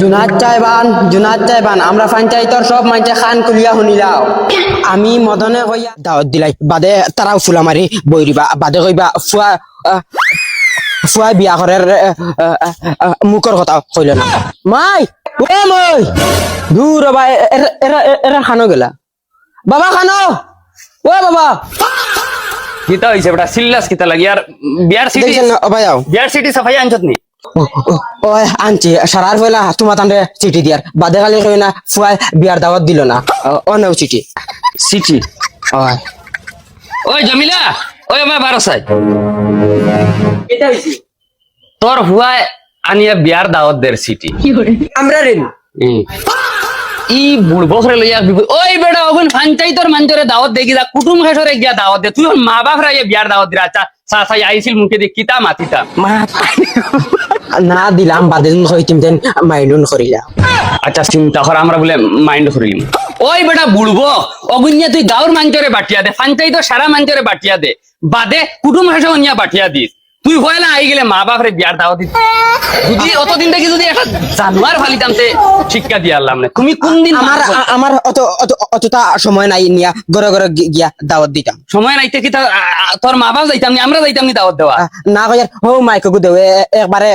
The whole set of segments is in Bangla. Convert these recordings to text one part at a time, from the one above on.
জুনাত চাইবান আমরা পঞ্চায়েতর সব মাইনছে খান খুলিয়া শুনিলাও আমি মদনে কইয়া দাওয়াত দিলাই বাদে তারাও ফুলা মারি বইরিবা বাদে কইবা ফুয়া বিয়া করার মুখর কথা কইল না মাই ও মই দূর বাবা এরা খানো গেলা বাবা খানো ও বাবা কিতা হইছে বেটা সিল্লাস কিতা লাগি আর বিয়ার সিটি সাফাই আনছত নি ও আনছি সারার ফেলা তোমার তান্ডে চিঠি দিয়ার বাদে খালি কই না ফুয়া বিয়ার দাওয়াত দিল না অনেও চিঠি সিটি ওই ওই জামিলা ওই আমার বারসাই এটা হইছে তোর হুয়া আনিয়া বিয়ার দাওয়াত দের সিটি আমরা রেন ই বুড়বো করে লইয়া ওই বেটা ওখান পঞ্চায়েতর মঞ্চরে দাওয়াত দেখি যা কুটুম খেসরে গিয়া দাওয়াত দে তুই মা বাপ রা বিয়ার দাওয়াত দিরা আচ্ছা সাসাই আইছিল মুখে দিয়ে কিতা মাতিতা না দিলাম বাদে হইতিম দেন মাইলুন করিলা আচ্ছা চিন্তা কর আমরা বলে মাইন্ড করিলাম ওই বেটা বুড়বো অগুনিয়া তুই গাঁর মঞ্চরে বাটিয়া দে পঞ্চায়েতর সারা মঞ্চরে বাটিয়া দে বাদে কুটুম খেসে অনিয়া বাটিয়া দিস তুই হয় না আই গেলে মা বাপ রে বিয়ার দাওয়াত দিস যদি অতদিন থেকে যদি একটা জানোয়ার ফালিতাম তে শিক্ষা দিয়ে আনলাম না তুমি কোন দিন আমার অতটা সময় নাই নিয়া ঘরে ঘরে গিয়া দাওয়াত দিতাম সময় নাইতে কি তোর মা বাপ যাইতাম নি আমরা যাইতাম নি দাওয়াত দেওয়া না কইয়ার হো মাইক গো দেও একবারে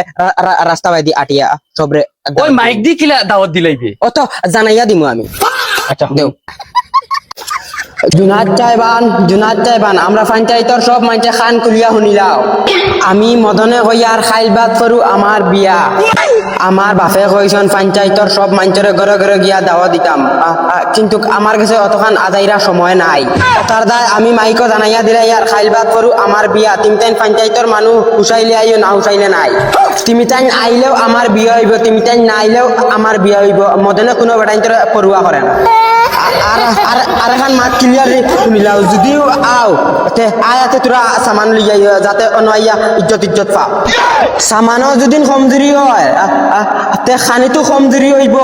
রাস্তা বাইদি আটিয়া সবরে ওই মাইক দি কিলা দাওয়াত দিলাইবে অত জানাইয়া দিমু আমি আচ্ছা দেও জুনাত চাইবান আমরা পঞ্চায়েতর সব মাইনছে খান খুলিয়া শুনিলাও আমি মদনে কইয়ার খাইল বাদ করু আমার বিয়া আমার বাপে কইছন পঞ্চায়েতর সব মাইনচরে ঘরে ঘরে গিয়া দাওয়া দিতাম কিন্তু আমার কাছে অতখান আদাইরা সময় নাই তার দায় আমি মাইকো জানাইয়া দিলাই আর খাইল বাদ করু আমার বিয়া তুমি তাই পঞ্চায়েতর মানুষ হুসাইলে আইও না হুসাইলে নাই তুমি তাই আইলেও আমার বিয়া হইব তুমি তাই না আইলেও আমার বিয়া হইব মদনে কোনো বেটাইন্তর পড়ুয়া করে না আর এখন মাত ক্লিয়ার শুনিলাও যদিও আও তে আয়াতে তোরা সামান লইয়া যাতে অনাইয়া ইজ্জত পা সামানো যদি কমজুরি হয় তে খানিতো কমজুরি হইব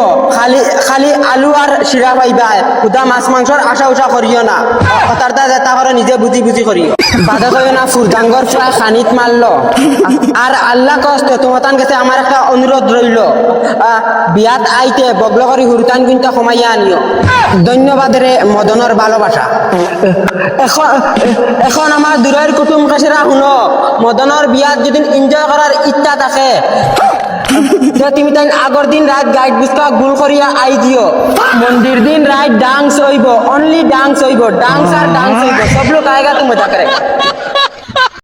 খালি আলু আর শিরা পাইবা খুদা মাছ মাংসর আশা উষা করিও না তার দা যেটা করে নিজে বুঝি করিও বাদে কইও না ফুরদাঙ্গর প্রায় খানিত মারলো আর আল্লাহ কষ্ট তোমার কাছে আমার একটা অনুরোধ রইল বিয়াত আইতে বগল করি হুরতান কিন্তু কমাইয়া আনিও ধন্যবাদ রে মদনের ভালোবাসা এখন আমার দূরের কুটুম কাছেরা শুনো মদনের বিয়াত যদি এনজয় করার ইচ্ছা থাকে তুমি তাই আগর দিন রাত গাইড বুঝকা গুল করিয়া আই দিও মন্দির দিন রাত ডান্স হইব অনলি ডান্স হইব ডান্স আর ডান্স হইব সব লোক আয়েগা তুমি মজা করে